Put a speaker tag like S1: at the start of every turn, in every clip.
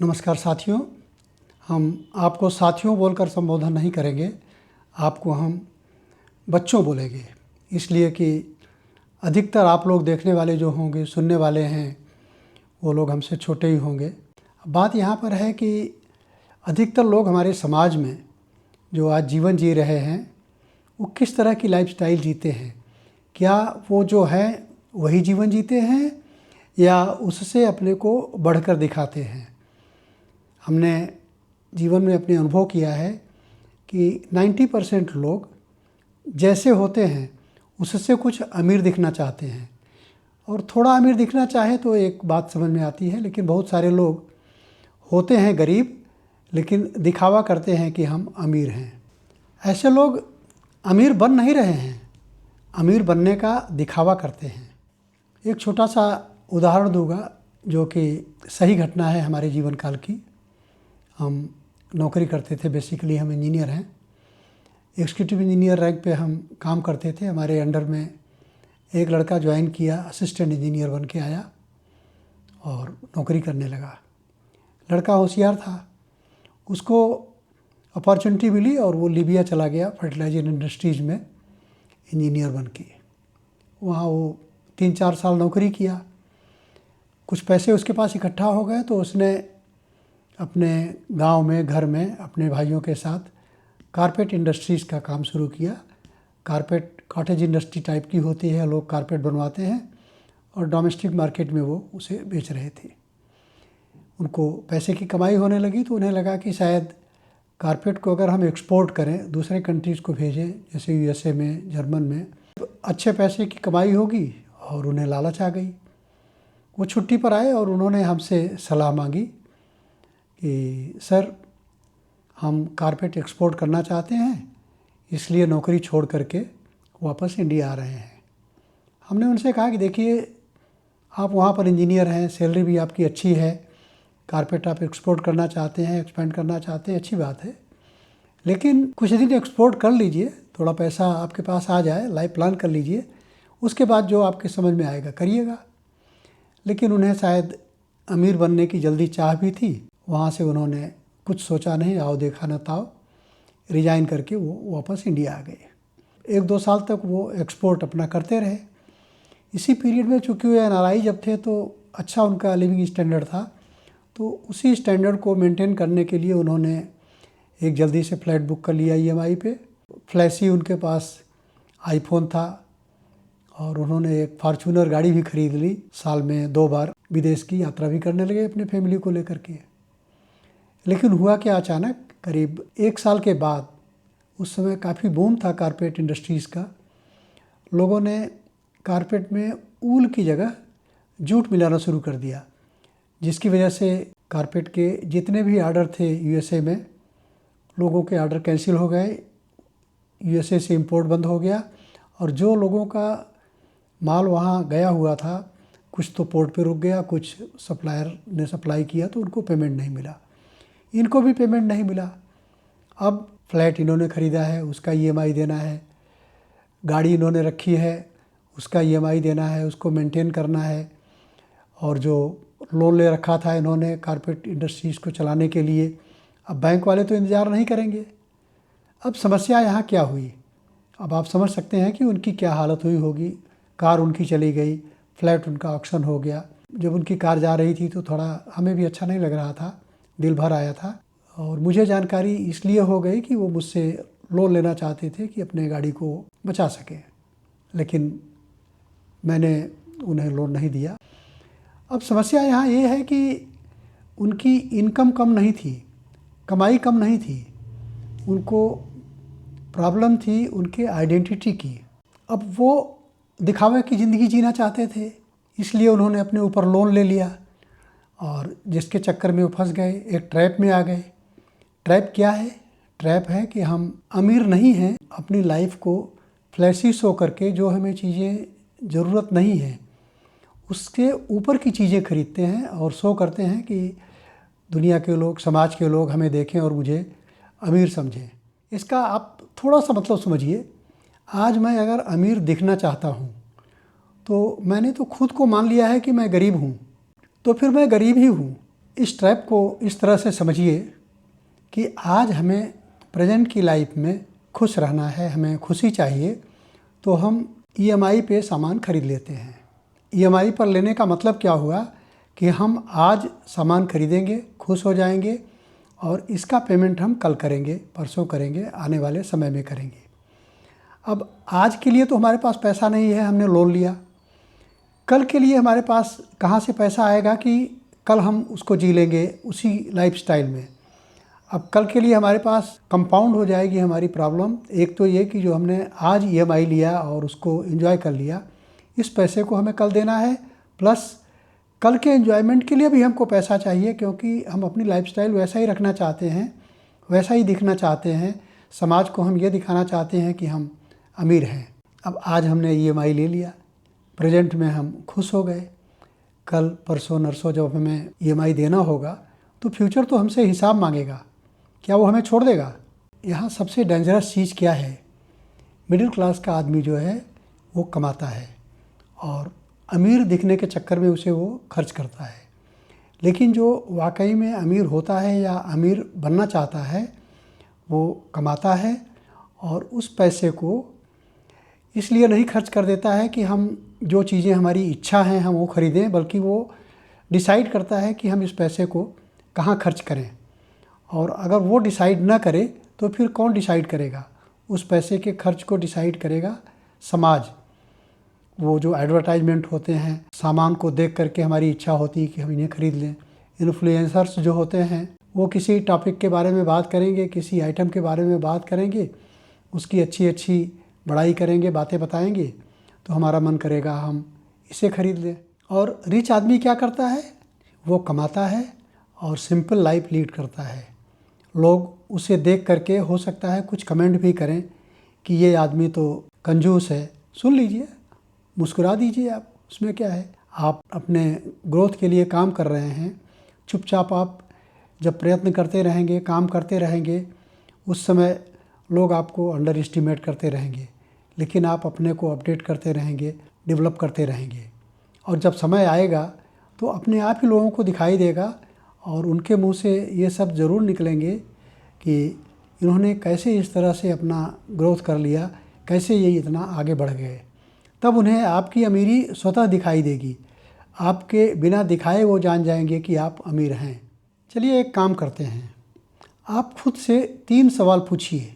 S1: नमस्कार साथियों, हम आपको साथियों बोलकर संबोधन नहीं करेंगे, आपको हम बच्चों बोलेंगे। इसलिए कि अधिकतर आप लोग देखने वाले जो होंगे, सुनने वाले हैं, वो लोग हमसे छोटे ही होंगे। बात यहाँ पर है कि अधिकतर लोग हमारे समाज में जो आज जीवन जी रहे हैं, वो किस तरह की लाइफस्टाइल जीते हैं। क्या वो जो है वही जीवन जीते हैं या उससे अपने को बढ़कर दिखाते हैं। हमने जीवन में अपने अनुभव किया है कि 90% लोग जैसे होते हैं उससे कुछ अमीर दिखना चाहते हैं, और थोड़ा अमीर दिखना चाहे तो एक बात समझ में आती है, लेकिन बहुत सारे लोग होते हैं गरीब लेकिन दिखावा करते हैं कि हम अमीर हैं। ऐसे लोग अमीर बन नहीं रहे हैं, अमीर बनने का दिखावा करते हैं। एक छोटा सा उदाहरण दूंगा जो कि सही घटना है हमारे जीवन काल की। हम नौकरी करते थे, बेसिकली हम इंजीनियर हैं, एग्जीक्यूटिव इंजीनियर रैंक पे हम काम करते थे। हमारे अंडर में एक लड़का ज्वाइन किया, असिस्टेंट इंजीनियर बन के आया और नौकरी करने लगा। लड़का होशियार था, उसको अपॉर्चुनिटी मिली और वो लीबिया चला गया फर्टिलाइजर इंडस्ट्रीज़ में इंजीनियर बन के। वहाँ वो 3-4 साल नौकरी किया, कुछ पैसे उसके पास इकट्ठा हो गए तो उसने अपने गांव में, घर में अपने भाइयों के साथ कारपेट इंडस्ट्रीज़ का काम शुरू किया। कारपेट कॉटेज इंडस्ट्री टाइप की होती है, लोग कारपेट बनवाते हैं और डोमेस्टिक मार्केट में वो उसे बेच रहे थे। उनको पैसे की कमाई होने लगी तो उन्हें लगा कि शायद कारपेट को अगर हम एक्सपोर्ट करें, दूसरे कंट्रीज़ को भेजें, जैसे यूएसए में, जर्मन में, तो अच्छे पैसे की कमाई होगी। और उन्हें लालच आ गई। वो छुट्टी पर आए और उन्होंने हमसे सलाह मांगी कि सर, हम कारपेट एक्सपोर्ट करना चाहते हैं, इसलिए नौकरी छोड़ करके वापस इंडिया आ रहे हैं। हमने उनसे कहा कि देखिए, आप वहाँ पर इंजीनियर हैं, सैलरी भी आपकी अच्छी है, कारपेट आप एक्सपोर्ट करना चाहते हैं, एक्सपेंड करना चाहते हैं, अच्छी बात है, लेकिन कुछ दिन एक्सपोर्ट कर लीजिए, थोड़ा पैसा आपके पास आ जाए, लाइफ प्लान कर लीजिए, उसके बाद जो आपके समझ में आएगा करिएगा। लेकिन उन्हें शायद अमीर बनने की जल्दी चाह भी थी। वहाँ से उन्होंने कुछ सोचा नहीं, आओ देखा न ताओ, रिज़ाइन करके वो वापस इंडिया आ गए। 1-2 साल तक वो एक्सपोर्ट अपना करते रहे। इसी पीरियड में चूँकि वो एनआरआई जब थे तो अच्छा उनका लिविंग स्टैंडर्ड था, तो उसी स्टैंडर्ड को मेंटेन करने के लिए उन्होंने एक जल्दी से फ्लैट बुक कर लिया ईएमआई पे। फ्लैशी उनके पास आईफोन था और उन्होंने एक फॉर्च्यूनर गाड़ी भी खरीद ली। साल में 2 बार विदेश की यात्रा भी करने लगे अपने फैमिली को लेकर के। लेकिन हुआ क्या, अचानक करीब 1 साल के बाद, उस समय काफ़ी बूम था कारपेट इंडस्ट्रीज़ का, लोगों ने कारपेट में ऊल की जगह जूट मिलाना शुरू कर दिया, जिसकी वजह से कारपेट के जितने भी आर्डर थे यूएसए में, लोगों के आर्डर कैंसिल हो गए, यूएसए से इंपोर्ट बंद हो गया। और जो लोगों का माल वहाँ गया हुआ था, कुछ तो पोर्ट पे रुक गया, कुछ सप्लायर ने सप्लाई किया तो उनको पेमेंट नहीं मिला, इनको भी पेमेंट नहीं मिला। अब फ्लैट इन्होंने ख़रीदा है, उसका ईएमआई देना है, गाड़ी इन्होंने रखी है, उसका ईएमआई देना है, उसको मेंटेन करना है, और जो लोन ले रखा था इन्होंने कारपेट इंडस्ट्रीज़ को चलाने के लिए, अब बैंक वाले तो इंतज़ार नहीं करेंगे। अब समस्या यहाँ क्या हुई, अब आप समझ सकते हैं कि उनकी क्या हालत हुई होगी। कार उनकी चली गई, फ्लैट उनका ऑक्शन हो गया। जब उनकी कार जा रही थी तो थोड़ा हमें भी अच्छा नहीं लग रहा था, दिल भर आया था। और मुझे जानकारी इसलिए हो गई कि वो मुझसे लोन लेना चाहते थे कि अपने गाड़ी को बचा सकें, लेकिन मैंने उन्हें लोन नहीं दिया। अब समस्या यहाँ ये है कि उनकी इनकम कम नहीं थी, कमाई कम नहीं थी, उनको प्रॉब्लम थी उनके आइडेंटिटी की। अब वो दिखावे की ज़िंदगी जीना चाहते थे, इसलिए उन्होंने अपने ऊपर लोन ले लिया और जिसके चक्कर में वो फंस गए, एक ट्रैप में आ गए। ट्रैप क्या है? ट्रैप है कि हम अमीर नहीं हैं, अपनी लाइफ को फ्लैशी शो करके जो हमें चीज़ें ज़रूरत नहीं है उसके ऊपर की चीज़ें खरीदते हैं और शो करते हैं कि दुनिया के लोग, समाज के लोग हमें देखें और मुझे अमीर समझें। इसका आप थोड़ा सा मतलब समझिए। आज मैं अगर अमीर दिखना चाहता हूँ तो मैंने तो खुद को मान लिया है कि मैं गरीब हूँ, तो फिर मैं गरीब ही हूँ। इस ट्रैप को इस तरह से समझिए कि आज हमें प्रेजेंट की लाइफ में खुश रहना है, हमें खुशी चाहिए, तो हम ईएमआई पे सामान खरीद लेते हैं। ईएमआई पर लेने का मतलब क्या हुआ कि हम आज सामान खरीदेंगे, खुश हो जाएंगे और इसका पेमेंट हम कल करेंगे, परसों करेंगे, आने वाले समय में करेंगे। अब आज के लिए तो हमारे पास पैसा नहीं है, हमने लोन लिया। कल के लिए हमारे पास कहाँ से पैसा आएगा कि कल हम उसको जी लेंगे उसी लाइफस्टाइल में। अब कल के लिए हमारे पास कंपाउंड हो जाएगी हमारी प्रॉब्लम। एक तो ये कि जो हमने आज ईएमआई लिया और उसको एंजॉय कर लिया, इस पैसे को हमें कल देना है, प्लस कल के एंजॉयमेंट के लिए भी हमको पैसा चाहिए, क्योंकि हम अपनी लाइफस्टाइल वैसा ही रखना चाहते हैं, वैसा ही दिखना चाहते हैं। समाज को हम ये दिखाना चाहते हैं कि हम अमीर हैं। अब आज हमने ईएमआई ले लिया, प्रेजेंट में हम खुश हो गए। कल परसों नरसों जब हमें ईएमआई देना होगा तो फ्यूचर तो हमसे हिसाब मांगेगा, क्या वो हमें छोड़ देगा? यहाँ सबसे डेंजरस चीज़ क्या है? मिडिल क्लास का आदमी जो है वो कमाता है और अमीर दिखने के चक्कर में उसे वो खर्च करता है। लेकिन जो वाकई में अमीर होता है या अमीर बनना चाहता है, वो कमाता है और उस पैसे को इसलिए नहीं खर्च कर देता है कि हम जो चीज़ें हमारी इच्छा हैं हम वो खरीदें, बल्कि वो डिसाइड करता है कि हम इस पैसे को कहाँ खर्च करें। और अगर वो डिसाइड ना करे तो फिर कौन डिसाइड करेगा? उस पैसे के खर्च को डिसाइड करेगा समाज। वो जो एडवर्टाइजमेंट होते हैं, सामान को देख करके हमारी इच्छा होती है कि हम इन्हें खरीद लें। इन्फ्लुएंसर्स जो होते हैं वो किसी टॉपिक के बारे में बात करेंगे, किसी आइटम के बारे में बात करेंगे, उसकी अच्छी अच्छी बड़ाई करेंगे, बातें बताएंगे, तो हमारा मन करेगा हम इसे खरीद लें। और रिच आदमी क्या करता है? वो कमाता है और सिंपल लाइफ लीड करता है। लोग उसे देख करके हो सकता है कुछ कमेंट भी करें कि ये आदमी तो कंजूस है। सुन लीजिए, मुस्कुरा दीजिए आप, उसमें क्या है? आप अपने ग्रोथ के लिए काम कर रहे हैं, चुपचाप आप जब प्रयत्न करते रहेंगे, काम करते रहेंगे, उस समय लोग आपको अंडर एस्टिमेट करते रहेंगे, लेकिन आप अपने को अपडेट करते रहेंगे, डेवलप करते रहेंगे, और जब समय आएगा तो अपने आप ही लोगों को दिखाई देगा और उनके मुंह से ये सब ज़रूर निकलेंगे कि इन्होंने कैसे इस तरह से अपना ग्रोथ कर लिया, कैसे ये इतना आगे बढ़ गए। तब उन्हें आपकी अमीरी स्वतः दिखाई देगी, आपके बिना दिखाए वो जान जाएंगे कि आप अमीर हैं। चलिए एक काम करते हैं, आप खुद से 3 सवाल पूछिए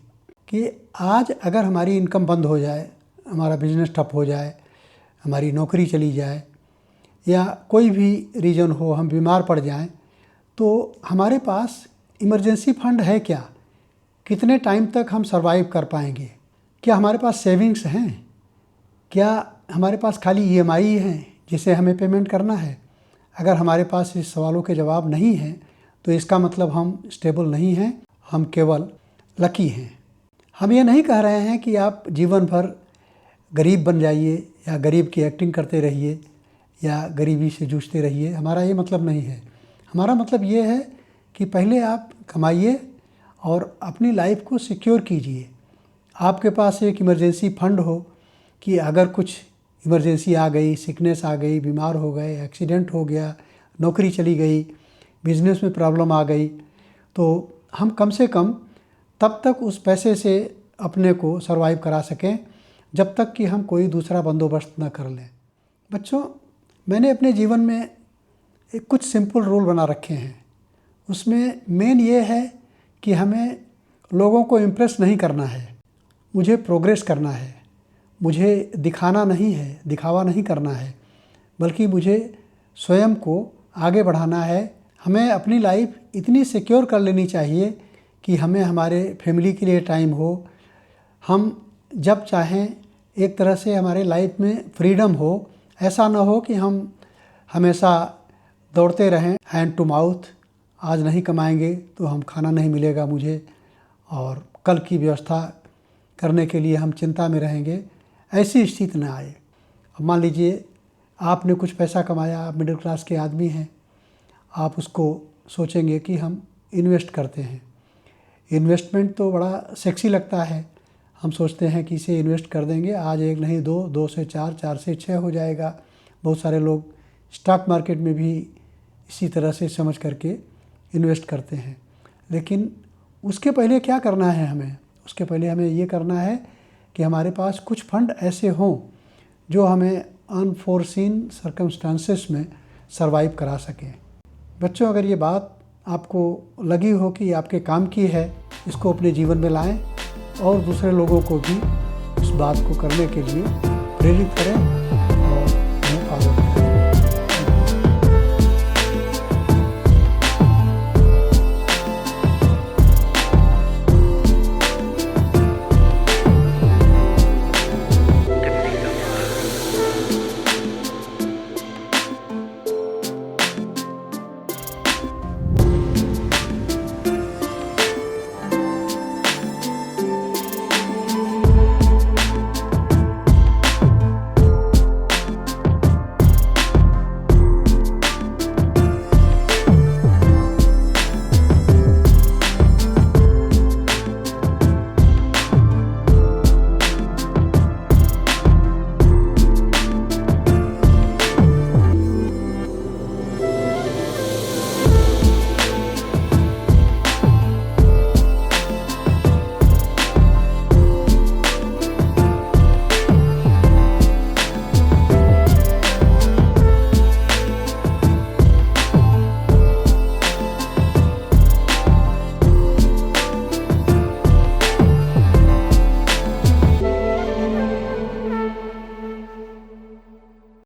S1: कि आज अगर हमारी इनकम बंद हो जाए, हमारा बिजनेस ठप हो जाए, हमारी नौकरी चली जाए या कोई भी रीज़न हो, हम बीमार पड़ जाएं, तो हमारे पास इमरजेंसी फंड है क्या? कितने टाइम तक हम सरवाइव कर पाएंगे? क्या हमारे पास सेविंग्स हैं? क्या हमारे पास खाली ईएमआई हैं जिसे हमें पेमेंट करना है? अगर हमारे पास इस सवालों के जवाब नहीं हैं तो इसका मतलब हम स्टेबल नहीं हैं, हम केवल लकी हैं। हम ये नहीं कह रहे हैं कि आप जीवन भर गरीब बन जाइए या गरीब की एक्टिंग करते रहिए या गरीबी से जूझते रहिए, हमारा ये मतलब नहीं है। हमारा मतलब ये है कि पहले आप कमाइए और अपनी लाइफ को सिक्योर कीजिए। आपके पास एक इमरजेंसी फंड हो कि अगर कुछ इमरजेंसी आ गई, सिकनेस आ गई, बीमार हो गए, एक्सीडेंट हो गया, नौकरी चली गई, बिजनेस में प्रॉब्लम आ गई, तो हम कम से कम तब तक उस पैसे से अपने को सरवाइव करा सकें जब तक कि हम कोई दूसरा बंदोबस्त न कर लें। बच्चों, मैंने अपने जीवन में कुछ सिंपल रूल बना रखे हैं। उसमें मेन ये है कि हमें लोगों को इम्प्रेस नहीं करना है, मुझे प्रोग्रेस करना है, मुझे दिखाना नहीं है, दिखावा नहीं करना है, बल्कि मुझे स्वयं को आगे बढ़ाना है। हमें अपनी लाइफ इतनी सिक्योर कर लेनी चाहिए कि हमें हमारे फैमिली के लिए टाइम हो, हम जब चाहें एक तरह से हमारे लाइफ में फ्रीडम हो। ऐसा ना हो कि हम हमेशा दौड़ते रहें हैंड टू माउथ, आज नहीं कमाएंगे तो हम खाना नहीं मिलेगा मुझे, और कल की व्यवस्था करने के लिए हम चिंता में रहेंगे। ऐसी स्थिति ना आए। अब मान लीजिए आपने कुछ पैसा कमाया, आप मिडिल क्लास के आदमी हैं, आप उसको सोचेंगे कि हम इन्वेस्ट करते हैं। इन्वेस्टमेंट तो बड़ा सेक्सी लगता है, हम सोचते हैं कि इसे इन्वेस्ट कर देंगे, आज 1 नहीं 2, 2 से 4, 4 से 6 हो जाएगा। बहुत सारे लोग स्टॉक मार्केट में भी इसी तरह से समझ करके इन्वेस्ट करते हैं। लेकिन उसके पहले क्या करना है हमें? उसके पहले हमें ये करना है कि हमारे पास कुछ फंड ऐसे हों जो हमें अनफोर्सीन सर्कमस्टांसेस में सरवाइव करा सकें। बच्चों, अगर ये बात आपको लगी हो कि आपके काम की है, इसको अपने जीवन में लाएं और दूसरे लोगों को भी इस बात को करने के लिए प्रेरित करें।